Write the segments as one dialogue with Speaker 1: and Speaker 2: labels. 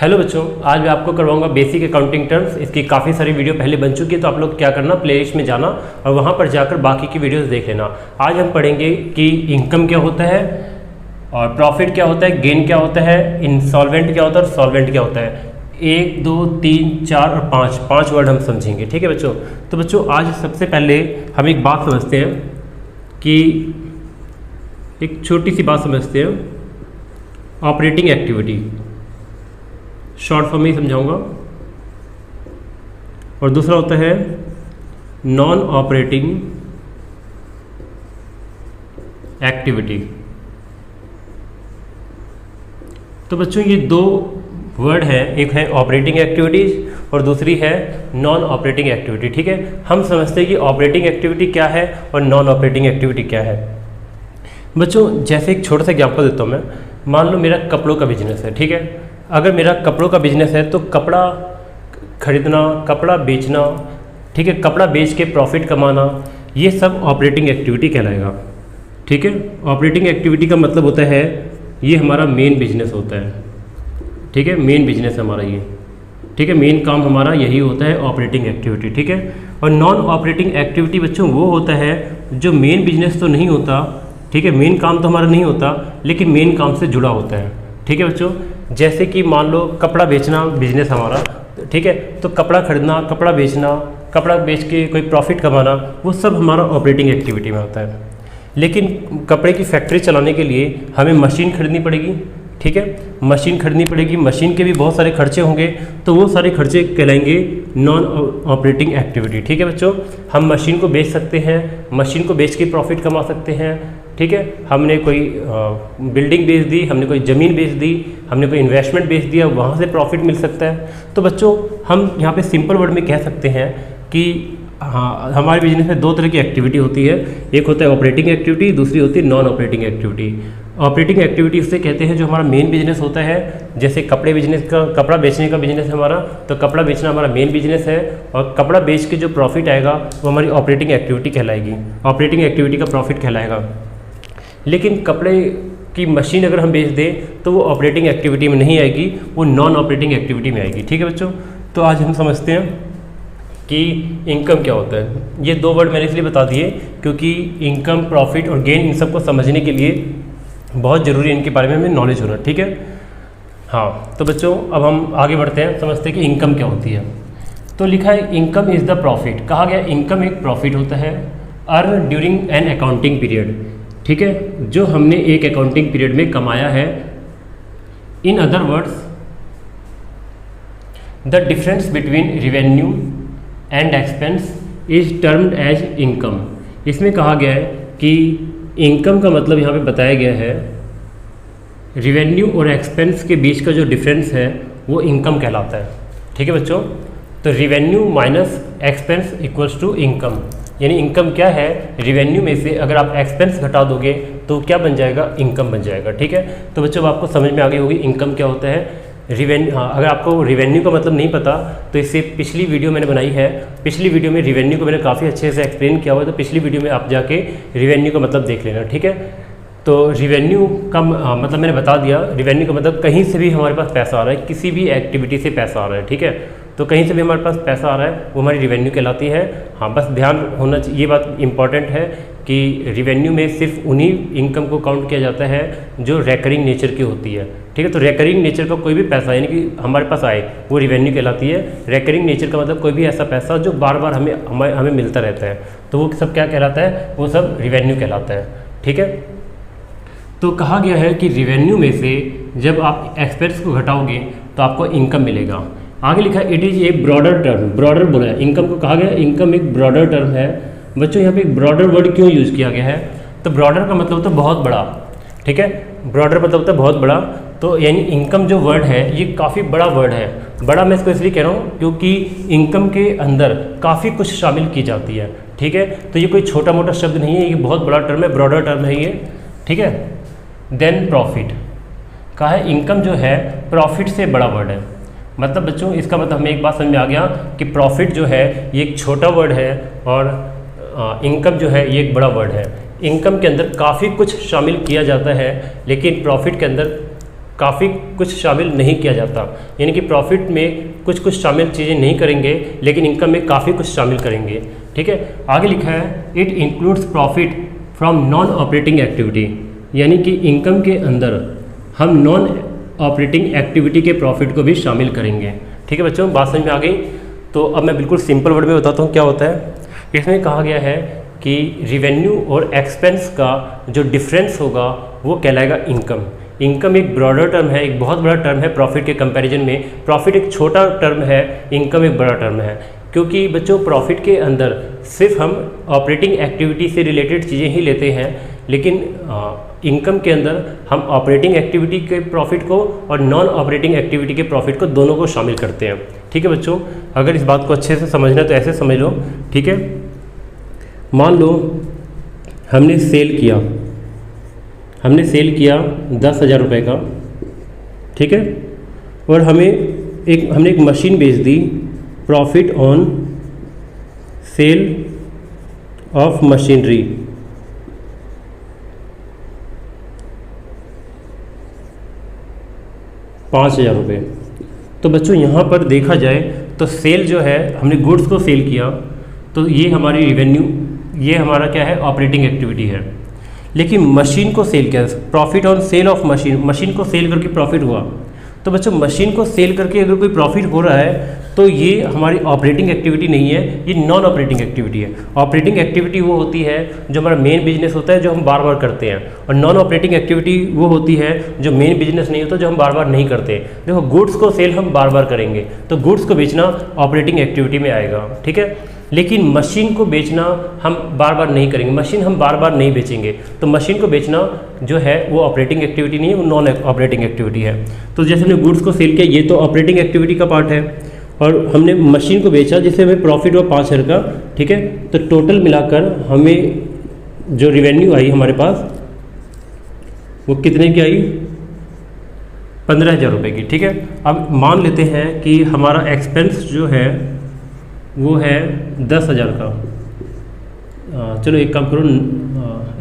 Speaker 1: Hello बच्चों, आज मैं आपको करवाऊंगा बेसिक अकाउंटिंग टर्म्स। इसकी काफ़ी सारी वीडियो पहले बन चुकी है, तो आप लोग क्या करना, प्लेलिस्ट में जाना और वहां पर जाकर बाकी की वीडियोस देख लेना। आज हम पढ़ेंगे कि इनकम क्या होता है और प्रॉफिट क्या होता है, गेन क्या होता है, इंसॉल्वेंट क्या होता है और सॉल्वेंट क्या होता है। 1, 2, 3, 4 और 5 वर्ड हम समझेंगे। ठीक है बच्चों। तो बच्चों आज सबसे पहले हम एक बात समझते हैं कि एक छोटी सी बात समझते हैं, ऑपरेटिंग एक्टिविटी, शॉर्ट फॉर्म में ही समझाऊंगा। और दूसरा होता है नॉन ऑपरेटिंग एक्टिविटी। तो बच्चों ये दो वर्ड है, एक है ऑपरेटिंग एक्टिविटीज और दूसरी है नॉन ऑपरेटिंग एक्टिविटी। ठीक है, हम समझते हैं कि ऑपरेटिंग एक्टिविटी क्या है और नॉन ऑपरेटिंग एक्टिविटी क्या है। बच्चों जैसे एक छोटा सा एग्जांपल देता हूँ मैं। मान लो मेरा कपड़ों का बिजनेस है। ठीक है, अगर मेरा कपड़ों का बिजनेस है तो कपड़ा खरीदना, कपड़ा बेचना, ठीक है, कपड़ा बेच के प्रॉफिट कमाना, ये सब ऑपरेटिंग एक्टिविटी कहलाएगा। ठीक है, ऑपरेटिंग एक्टिविटी का मतलब होता है ये हमारा मेन बिजनेस होता है। ठीक है, मेन बिजनेस हमारा ये, ठीक है, मेन काम हमारा यही होता है ऑपरेटिंग एक्टिविटी। ठीक है, और नॉन ऑपरेटिंग एक्टिविटी बच्चों वो होता है जो मेन बिजनेस तो नहीं होता, ठीक है, मेन काम तो हमारा नहीं होता लेकिन मेन काम से जुड़ा होता है। ठीक है बच्चों, जैसे कि मान लो कपड़ा बेचना बिजनेस हमारा, ठीक है, तो कपड़ा खरीदना, कपड़ा बेचना, कपड़ा बेच के कोई प्रॉफिट कमाना, वो सब हमारा ऑपरेटिंग एक्टिविटी में होता है। लेकिन कपड़े की फैक्ट्री चलाने के लिए हमें मशीन खरीदनी पड़ेगी। ठीक है, मशीन खरीदनी पड़ेगी, मशीन के भी बहुत सारे खर्चे होंगे, तो वो सारे खर्चे कहलाएंगे नॉन ऑपरेटिंग एक्टिविटी। ठीक है बच्चों, हम मशीन को बेच सकते हैं, मशीन को बेच के प्रॉफिट कमा सकते हैं। ठीक है, हमने कोई बिल्डिंग बेच दी, हमने कोई ज़मीन बेच दी, हमने कोई इन्वेस्टमेंट बेच दिया, वहाँ से प्रॉफिट मिल सकता है। तो बच्चों हम यहाँ पे सिंपल वर्ड में कह सकते हैं कि हाँ, हमारे बिजनेस में दो तरह की एक्टिविटी होती है। एक होता है ऑपरेटिंग एक्टिविटी, दूसरी होती है non operating activity. Operating activity उससे कहते हैं जो हमारा मेन बिजनेस होता है, जैसे कपड़े बिजनेस का, कपड़ा बेचने का बिजनेस है हमारा, तो कपड़ा बेचना हमारा मेन बिजनेस है और कपड़ा बेच के जो प्रॉफिट आएगा वो हमारी ऑपरेटिंग एक्टिविटी कहलाएगी, ऑपरेटिंग एक्टिविटी का प्रॉफिट कहलाएगा। लेकिन कपड़े की मशीन अगर हम बेच दें तो वो ऑपरेटिंग एक्टिविटी में नहीं आएगी, वो नॉन ऑपरेटिंग एक्टिविटी में आएगी। ठीक है बच्चों, तो आज हम समझते हैं कि इनकम क्या होता है। ये दो वर्ड मैंने इसलिए बता दिए क्योंकि इनकम, प्रॉफिट और गेन, इन सबको समझने के लिए बहुत ज़रूरी है इनके बारे में हमें नॉलेज होना। ठीक है, हाँ, तो बच्चों अब हम आगे बढ़ते हैं, समझते हैं कि इनकम क्या होती है। तो लिखा है इनकम इज़ द प्रॉफिट। कहा गया इनकम एक प्रॉफिट होता है earn during an accounting period. ठीक है, जो हमने एक अकाउंटिंग पीरियड में कमाया है। In other words the difference between revenue and expense is termed as income. इसमें कहा गया है कि इनकम का मतलब यहाँ पे बताया गया है रिवेन्यू और एक्सपेंस के बीच का जो डिफरेंस है वो इनकम कहलाता है। ठीक है बच्चों, तो revenue minus expense equals to income, यानी इनकम क्या है, रिवेन्यू में से अगर आप एक्सपेंस घटा दोगे तो क्या बन जाएगा, इनकम बन जाएगा। ठीक है, तो बच्चों आपको समझ में आ गई होगी इनकम क्या होता है, रिवेन्यू। हाँ, अगर आपको रिवेन्यू का मतलब नहीं पता तो इससे पिछली वीडियो मैंने बनाई है, पिछली वीडियो में रिवेन्यू को मैंने काफ़ी अच्छे से एक्सप्लेन किया हुआ है, तो पिछली वीडियो में आप जाके रिवेन्यू का मतलब देख लेना। ठीक है, तो रिवेन्यू का मतलब मैंने बता दिया, रिवेन्यू का मतलब कहीं से भी हमारे पास पैसा आ रहा है, किसी भी एक्टिविटी से पैसा आ रहा है। ठीक है, तो कहीं से भी हमारे पास पैसा आ रहा है वो हमारी रिवेन्यू कहलाती है। हाँ, बस ध्यान होना चाहिए, ये बात इंपॉर्टेंट है कि रिवेन्यू में सिर्फ उन्हीं इनकम को काउंट किया जाता है जो रेकरिंग नेचर की होती है। ठीक है, तो रेकरिंग नेचर का कोई भी पैसा यानी कि हमारे पास आए वो रिवेन्यू कहलाती है। रेकरिंग नेचर का मतलब कोई भी ऐसा पैसा जो बार बार हमें मिलता रहता है, तो वो सब क्या कहलाता है, वो सब रिवेन्यू कहलाता है। ठीक है, तो कहा गया है कि रिवेन्यू में से जब आप एक्सपेंस को घटाओगे तो आपको इनकम मिलेगा। आगे लिखा है it is A broader term. Broader बोला है इनकम को, कहा गया इनकम एक ब्रॉडर टर्म है। बच्चों यहाँ पे एक ब्रॉडर वर्ड क्यों यूज़ किया गया है, तो ब्रॉडर का मतलब होता है बहुत बड़ा। ठीक है, ब्रॉडर मतलब होता है बहुत बड़ा, तो यानी इनकम जो वर्ड है ये काफ़ी बड़ा वर्ड है। बड़ा मैं इसको इसलिए कह रहा हूँ क्योंकि इनकम के अंदर काफ़ी कुछ शामिल की जाती है। ठीक है, तो ये कोई छोटा मोटा शब्द नहीं है, ये बहुत बड़ा टर्म है, ब्रॉडर टर्म है ये। ठीक है, देन प्रॉफिट, कहा है इनकम जो है प्रॉफिट से बड़ा वर्ड है। मतलब बच्चों इसका मतलब हमें एक बात समझ में आ गया कि प्रॉफिट जो है ये एक छोटा वर्ड है और इनकम जो है ये एक बड़ा वर्ड है। इनकम के अंदर काफ़ी कुछ शामिल किया जाता है, लेकिन प्रॉफिट के अंदर काफ़ी कुछ शामिल नहीं किया जाता, यानी कि प्रॉफिट में कुछ कुछ शामिल चीज़ें नहीं करेंगे लेकिन इनकम में काफ़ी कुछ शामिल करेंगे। ठीक है, आगे लिखा है it includes profit from non operating activity, यानी कि इनकम के अंदर हम नॉन ऑपरेटिंग एक्टिविटी के प्रॉफिट को भी शामिल करेंगे। ठीक है बच्चों, बात समझ में आ गई। तो अब मैं बिल्कुल सिंपल वर्ड में बताता हूँ क्या होता है। इसमें कहा गया है कि रिवेन्यू और एक्सपेंस का जो डिफरेंस होगा वो कहलाएगा इनकम। इनकम एक ब्रॉडर टर्म है, एक बहुत बड़ा टर्म है प्रॉफिट के कंपैरिजन में। प्रॉफिट एक छोटा टर्म है, इनकम एक बड़ा टर्म है, क्योंकि बच्चों प्रॉफिट के अंदर सिर्फ हम ऑपरेटिंग एक्टिविटी से रिलेटेड चीज़ें ही लेते हैं, लेकिन इनकम के अंदर हम ऑपरेटिंग एक्टिविटी के प्रॉफिट को और नॉन ऑपरेटिंग एक्टिविटी के प्रॉफिट को दोनों को शामिल करते हैं। ठीक है बच्चों, अगर इस बात को अच्छे से समझना है तो ऐसे समझ लो। ठीक है, मान लो हमने सेल किया 10,000 रुपये का। ठीक है, और हमने एक मशीन बेच दी, profit on sale of machinery, ₹5,000। तो बच्चों यहाँ पर देखा जाए तो सेल जो है, हमने गुड्स को सेल किया तो ये हमारी रिवेन्यू, ये हमारा क्या है, ऑपरेटिंग एक्टिविटी है। लेकिन मशीन को सेल किया, profit on sale of machine, machine को सेल करके प्रॉफिट हुआ। तो बच्चों मशीन को सेल करके अगर कोई प्रॉफिट हो रहा है तो ये हमारी ऑपरेटिंग एक्टिविटी नहीं है, ये नॉन ऑपरेटिंग एक्टिविटी है। ऑपरेटिंग एक्टिविटी वो होती है जो हमारा मेन बिजनेस होता है, जो हम बार बार करते हैं, और नॉन ऑपरेटिंग एक्टिविटी वो होती है जो मेन बिजनेस नहीं होता, जो हम बार बार नहीं करते। देखो गुड्स को सेल हम बार बार करेंगे तो गुड्स को बेचना ऑपरेटिंग एक्टिविटी में आएगा। ठीक है, लेकिन मशीन को बेचना हम बार बार नहीं करेंगे, मशीन हम बार बार नहीं बेचेंगे, तो मशीन को बेचना जो है वो ऑपरेटिंग एक्टिविटी नहीं है, वो नॉन ऑपरेटिंग एक्टिविटी है। तो जैसे हमने गुड्स को सेल किया, ये तो ऑपरेटिंग एक्टिविटी का पार्ट है, और हमने मशीन को बेचा जिससे हमें प्रॉफिट हुआ 5,000 का। ठीक है, तो टोटल मिलाकर हमें जो रिवेन्यू आई हमारे पास वो कितने की आई, 15,000 रुपये की। ठीक है, अब मान लेते हैं कि हमारा एक्सपेंस जो है वो है 10,000 का। चलो एक काम करो,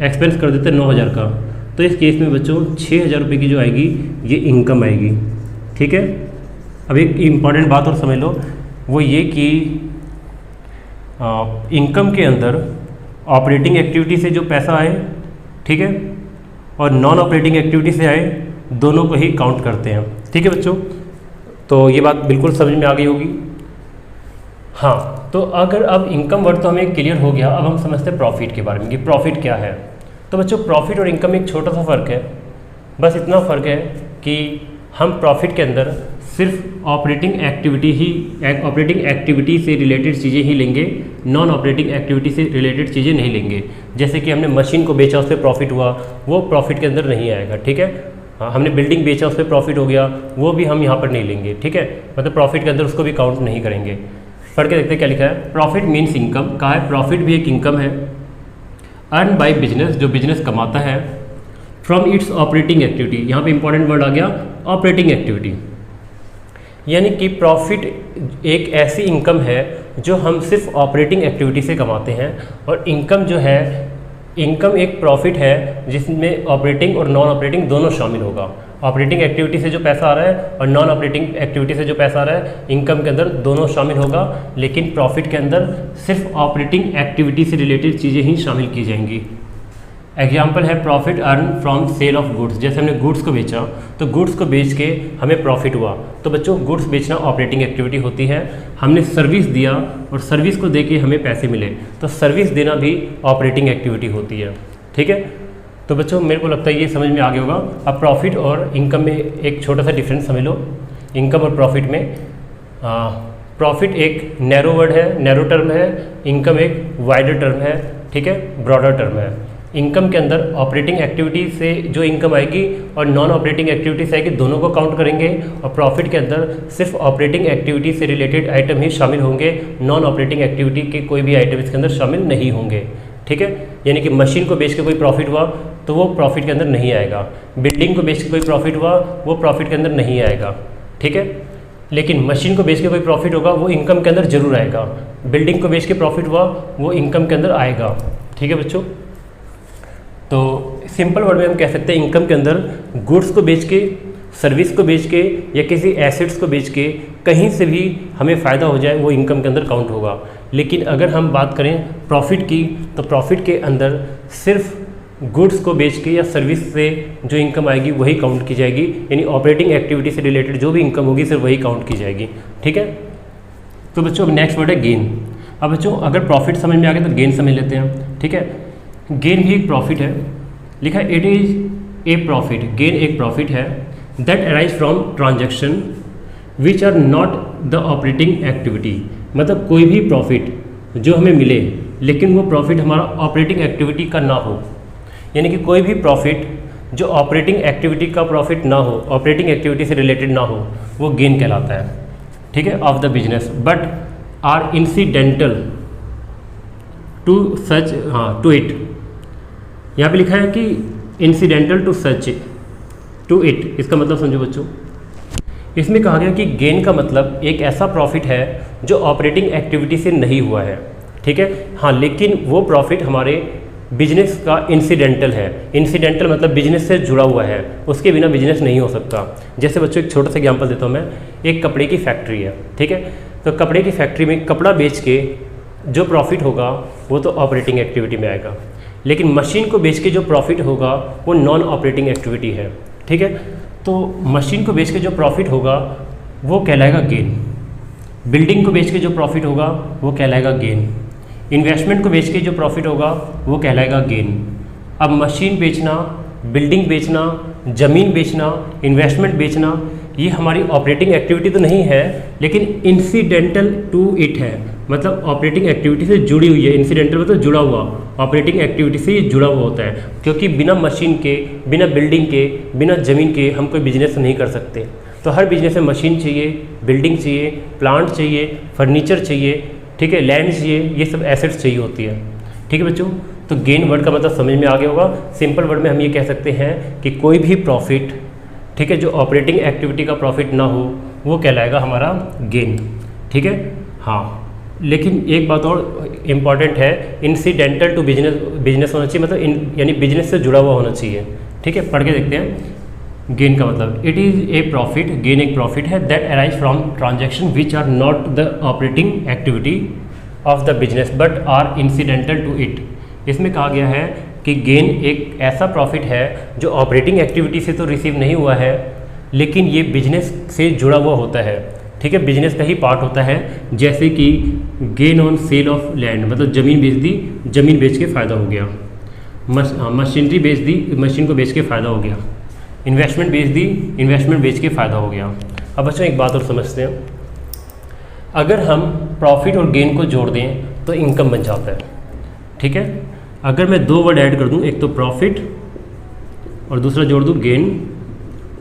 Speaker 1: एक्सपेंस कर देते हैं 9,000 का। तो इस केस में बच्चों 6,000 रुपये की जो आएगी ये इनकम आएगी। ठीक है, अब एक इम्पॉर्टेंट बात और समझ लो, वो ये कि इनकम के अंदर ऑपरेटिंग एक्टिविटी से जो पैसा आए, ठीक है, और नॉन ऑपरेटिंग एक्टिविटी से आए, दोनों को ही काउंट करते हैं। ठीक है बच्चों, तो ये बात बिल्कुल समझ में आ गई होगी। हाँ, तो अगर अब इनकम वर्ड तो हमें क्लियर हो गया, अब हम समझते हैं प्रॉफिट के बारे में कि प्रॉफिट क्या है। तो बच्चों प्रॉफिट और इनकम में एक छोटा सा फ़र्क है, बस इतना फ़र्क है कि हम प्रॉफिट के अंदर सिर्फ ऑपरेटिंग एक्टिविटी से रिलेटेड चीज़ें ही लेंगे, नॉन ऑपरेटिंग एक्टिविटी से रिलेटेड चीज़ें नहीं लेंगे। जैसे कि हमने मशीन को बेचा, उस पर प्रॉफिट हुआ, वो प्रॉफिट के अंदर नहीं आएगा। ठीक है, हाँ, हमने बिल्डिंग बेचा, उस पर प्रॉफिट हो गया, वो भी हम यहाँ पर नहीं लेंगे। ठीक है, मतलब प्रॉफिट के अंदर उसको भी काउंट नहीं करेंगे। पढ़ के देखते हैं क्या लिखा है। प्रॉफिट मीन्स इनकम, कहा है प्रॉफिट भी एक इनकम है, अर्न बाय बिजनेस, जो बिजनेस कमाता है, फ्रॉम इट्स ऑपरेटिंग एक्टिविटी। यहाँ पे इंपॉर्टेंट वर्ड आ गया ऑपरेटिंग एक्टिविटी, यानी कि प्रॉफिट एक ऐसी इनकम है जो हम सिर्फ ऑपरेटिंग एक्टिविटी से कमाते हैं, और इनकम जो है, इनकम एक प्रॉफिट है जिसमें ऑपरेटिंग और नॉन ऑपरेटिंग दोनों शामिल होगा। ऑपरेटिंग एक्टिविटी से जो पैसा आ रहा है और नॉन ऑपरेटिंग एक्टिविटी से जो पैसा आ रहा है, इनकम के अंदर दोनों शामिल होगा, लेकिन प्रॉफिट के अंदर सिर्फ ऑपरेटिंग एक्टिविटी से रिलेटेड चीज़ें ही शामिल की जाएंगी। एग्जाम्पल है profit earn from sale of goods. जैसे हमने गुड्स को बेचा तो गुड्स को बेच के हमें प्रॉफिट हुआ, तो बच्चों गुड्स बेचना ऑपरेटिंग एक्टिविटी होती है। हमने सर्विस दिया और सर्विस को दे के हमें पैसे मिले, तो सर्विस देना भी ऑपरेटिंग एक्टिविटी होती है। ठीक है, तो बच्चों मेरे को लगता है ये समझ में आ गया होगा। अब प्रॉफिट और इनकम में एक छोटा सा डिफरेंस समझ लो। इनकम और प्रॉफिट में प्रॉफिट एक नैरो वर्ड है, नैरो टर्म है, इनकम एक वाइडर टर्म है। ठीक है, ब्रॉडर टर्म है। इनकम के अंदर ऑपरेटिंग एक्टिविटी से जो इनकम आएगी और नॉन ऑपरेटिंग एक्टिविटी से आएगी, दोनों को काउंट करेंगे, और प्रॉफिट के अंदर सिर्फ ऑपरेटिंग एक्टिविटी से रिलेटेड आइटम ही शामिल होंगे, नॉन ऑपरेटिंग एक्टिविटी के कोई भी आइटम इसके अंदर शामिल नहीं होंगे। ठीक है, यानी कि मशीन को बेच के कोई प्रॉफिट हुआ तो वो प्रॉफिट के अंदर नहीं आएगा, बिल्डिंग को बेच के कोई प्रॉफिट हुआ वो प्रॉफिट के अंदर नहीं आएगा। ठीक है, लेकिन मशीन को बेच के कोई प्रॉफिट होगा वो इनकम के अंदर जरूर आएगा, बिल्डिंग को बेच के प्रॉफिट हुआ वो इनकम के अंदर आएगा। ठीक है बच्चों, तो सिंपल वर्ड में हम कह सकते हैं इनकम के अंदर गुड्स को बेच के सर्विस को बेच के या किसी एसेट्स को बेच के कहीं से भी हमें फ़ायदा हो जाए वो इनकम के अंदर काउंट होगा। लेकिन अगर हम बात करें प्रॉफिट की, तो प्रॉफिट के अंदर सिर्फ गुड्स को बेच के या सर्विस से जो इनकम आएगी वही काउंट की जाएगी, यानी ऑपरेटिंग एक्टिविटी से रिलेटेड जो भी इनकम होगी सिर्फ वही काउंट की जाएगी। ठीक है, तो बच्चों अब नेक्स्ट वर्ड है गेन। अब बच्चों अगर प्रॉफिट समझ में आ गया तो गेन समझ लेते हैं। ठीक है, गेन भी एक प्रॉफिट है, लिखा है it is a profit. Gain एक प्रॉफिट है that arise from transaction which are not the operating activity. मतलब कोई भी प्रॉफिट जो हमें मिले लेकिन वो प्रॉफिट हमारा ऑपरेटिंग एक्टिविटी का ना हो, यानी कि कोई भी प्रॉफिट जो ऑपरेटिंग एक्टिविटी का प्रॉफिट ना हो, ऑपरेटिंग एक्टिविटी से रिलेटेड ना हो, वो गेन कहलाता है। ठीक है, of the business but are incidental to such, हाँ टू इट। यहाँ पे लिखा है कि incidental to such to it, इसका मतलब समझो बच्चों। इसमें कहा गया कि गेन का मतलब एक ऐसा प्रॉफिट है जो ऑपरेटिंग एक्टिविटी से नहीं हुआ है। ठीक है, हाँ लेकिन वो प्रॉफिट हमारे बिजनेस का इंसिडेंटल है। इंसिडेंटल मतलब बिजनेस से जुड़ा हुआ है, उसके बिना बिजनेस नहीं हो सकता। जैसे बच्चों एक छोटा सा एग्जांपल देता हूँ मैं, एक कपड़े की फैक्ट्री है। ठीक है, तो कपड़े की फैक्ट्री में कपड़ा बेच के जो प्रॉफिट होगा वो तो ऑपरेटिंग एक्टिविटी में आएगा, लेकिन मशीन को बेच के जो प्रॉफिट होगा वो नॉन ऑपरेटिंग एक्टिविटी है। ठीक है, तो मशीन को बेच के जो प्रॉफिट होगा वो कहलाएगा गेन। बिल्डिंग को बेच के जो प्रॉफिट होगा वो कहलाएगा गेन। इन्वेस्टमेंट को बेच के जो प्रॉफिट होगा वो कहलाएगा गेन। अब मशीन बेचना, बिल्डिंग बेचना, ज़मीन बेचना, इन्वेस्टमेंट बेचना, ये हमारी ऑपरेटिंग एक्टिविटी तो नहीं है, लेकिन इंसिडेंटल टू इट है, मतलब ऑपरेटिंग एक्टिविटी से जुड़ी हुई है। इंसिडेंटल मतलब जुड़ा हुआ, ऑपरेटिंग एक्टिविटी से ये जुड़ा हुआ होता है, क्योंकि बिना मशीन के, बिना बिल्डिंग के, बिना ज़मीन के हम कोई बिजनेस नहीं कर सकते। तो हर बिजनेस में मशीन चाहिए, बिल्डिंग चाहिए, प्लांट चाहिए, फर्नीचर चाहिए, ठीक है, लैंड चाहिए, ये सब एसेट्स चाहिए होती है। ठीक है बच्चों, तो गेन वर्ड का मतलब समझ में आ गया होगा। सिंपल वर्ड में हम ये कह सकते हैं कि कोई भी प्रॉफिट, ठीक है, जो ऑपरेटिंग एक्टिविटी का प्रॉफिट ना हो वो कहलाएगा हमारा गेन। ठीक है, हाँ लेकिन एक बात और इम्पॉर्टेंट है, इंसिडेंटल टू बिजनेस होना चाहिए, मतलब यानी बिजनेस से जुड़ा हुआ होना चाहिए। ठीक है, पढ़ के देखते हैं गेन का मतलब। It is a profit, gain एक प्रॉफिट है that arise from transaction which are not the operating activity of the business but are incidental to it. इसमें कहा गया है कि गेन एक ऐसा प्रॉफिट है जो ऑपरेटिंग एक्टिविटी से तो रिसीव नहीं हुआ है, लेकिन ये बिजनेस से जुड़ा हुआ होता है। ठीक है, बिजनेस का ही पार्ट होता है। जैसे कि gain on sale of land, मतलब ज़मीन बेच दी, ज़मीन बेच के फ़ायदा हो गया। मशीनरी बेच दी, मशीन को बेच के फ़ायदा हो गया। इन्वेस्टमेंट बेच दी, इन्वेस्टमेंट बेच के फ़ायदा हो गया। अब बच्चों एक बात और समझते हैं, अगर हम प्रॉफिट और गेन को जोड़ दें तो इनकम बन जाता है। ठीक है, अगर मैं दो वर्ड ऐड कर दूं, एक तो प्रॉफिट और दूसरा जोड़ दूं गेन,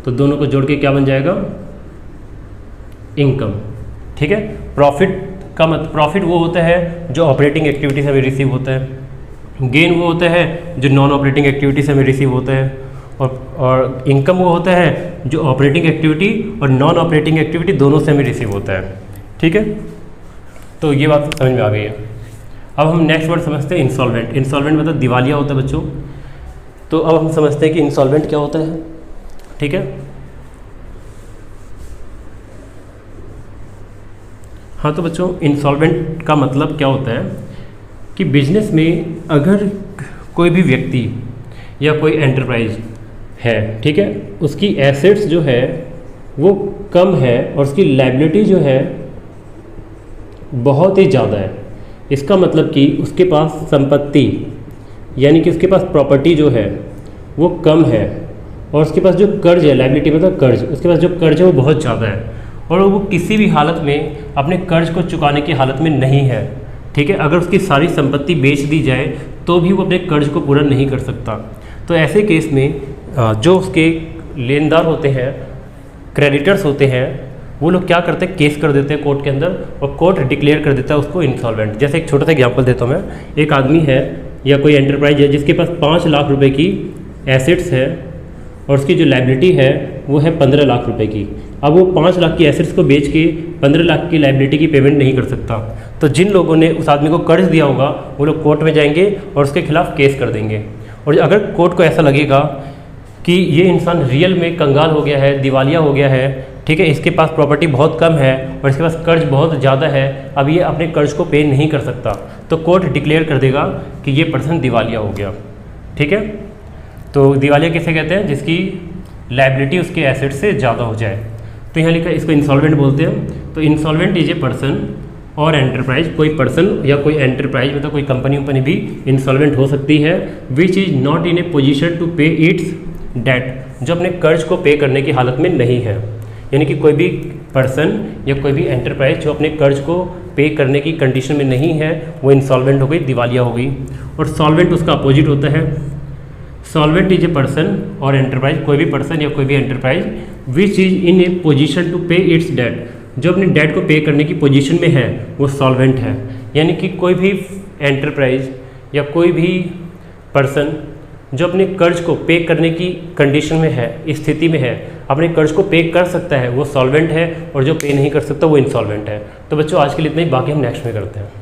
Speaker 1: तो दोनों को जोड़ के क्या बन जाएगा, इनकम। ठीक है, प्रॉफिट का मतलब, प्रॉफिट वो होता है जो ऑपरेटिंग एक्टिविटी से हमें रिसीव होता है, गेन वो होता है जो नॉन ऑपरेटिंग एक्टिविटी से हमें रिसीव होता है, और इनकम वो होता है जो ऑपरेटिंग एक्टिविटी और नॉन ऑपरेटिंग एक्टिविटी दोनों से हमें रिसीव होता है। ठीक है, तो ये बात समझ में आ गई है। अब हम नेक्स्ट वर्ड समझते हैं इंसॉल्वेंट। इंसॉल्वेंट मतलब दिवालिया होता है बच्चों। तो अब हम समझते हैं कि इंसॉल्वेंट क्या होता है। ठीक है, हाँ तो बच्चों इंसॉल्वेंट का मतलब क्या होता है कि बिजनेस में अगर कोई भी व्यक्ति या कोई एंटरप्राइज है, ठीक है, उसकी एसेट्स जो है वो कम है और उसकी लायबिलिटी जो है बहुत ही ज़्यादा है। इसका मतलब कि उसके पास संपत्ति, यानी कि उसके पास प्रॉपर्टी जो है वो कम है, और उसके पास जो कर्ज है, लायबिलिटी मतलब कर्ज, उसके पास जो कर्ज है वो बहुत ज़्यादा है, और वो किसी भी हालत में अपने कर्ज को चुकाने की हालत में नहीं है। ठीक है, अगर उसकी सारी संपत्ति बेच दी जाए तो भी वो अपने कर्ज को पूरा नहीं कर सकता। तो ऐसे केस में जो उसके लेनदार होते हैं, क्रेडिटर्स होते हैं, वो लोग क्या करते हैं, केस कर देते हैं कोर्ट के अंदर, और कोर्ट डिक्लेयर कर देता है उसको इंसॉल्वेंट। जैसे एक छोटा सा एग्जांपल देता हूँ मैं, एक आदमी है या कोई एंटरप्राइज है जिसके पास 5 लाख रुपए की एसेट्स है और उसकी जो लायबिलिटी है वो है 15 लाख रुपए की। अब वो 5 लाख की एसेट्स को बेच के 15 लाख की लायबिलिटी की पेमेंट नहीं कर सकता। तो जिन लोगों ने उस आदमी को कर्ज दिया होगा वो लोग कोर्ट में जाएंगे और उसके खिलाफ केस कर देंगे। और अगर कोर्ट को ऐसा लगेगा कि ये इंसान रियल में कंगाल हो गया है, दिवालिया हो गया है, ठीक है, इसके पास प्रॉपर्टी बहुत कम है और इसके पास कर्ज बहुत ज़्यादा है, अब ये अपने कर्ज को पे नहीं कर सकता, तो कोर्ट डिक्लेयर कर देगा कि ये पर्सन दिवालिया हो गया। ठीक है, तो दिवालिया किसे कहते हैं? जिसकी लायबिलिटी उसके एसेट से ज़्यादा हो जाए। तो यहाँ लिखा है, इसको इंसॉल्वेंट बोलते हैं। तो इंसॉल्वेंट इज ए पर्सन और एंटरप्राइज, कोई पर्सन या कोई एंटरप्राइज मतलब कोई कंपनी भी इंसॉल्वेंट हो सकती है, which is not in a position to pay its debt, जो अपने कर्ज को पे करने की हालत में नहीं है। यानी कि कोई भी पर्सन या कोई भी एंटरप्राइज जो अपने कर्ज को पे करने की कंडीशन में नहीं है, वो इंसॉल्वेंट हो गई, दिवालिया हो गई। और सॉल्वेंट उसका अपोजिट होता है। सॉल्वेंट इज ए पर्सन और एंटरप्राइज, कोई भी पर्सन या कोई भी enterprise which is in a position to pay its debt, जो अपने डेट को पे करने की पोजीशन में है, वो सॉल्वेंट है। यानी कि कोई भी एंटरप्राइज या कोई भी पर्सन जो अपने कर्ज को पे करने की कंडीशन में है, स्थिति में है, अपने कर्ज को पे कर सकता है, वो सॉल्वेंट है, और जो पे नहीं कर सकता वो इंसॉल्वेंट है। तो बच्चों आज के लिए इतना ही, बाकी हम नेक्स्ट में करते हैं।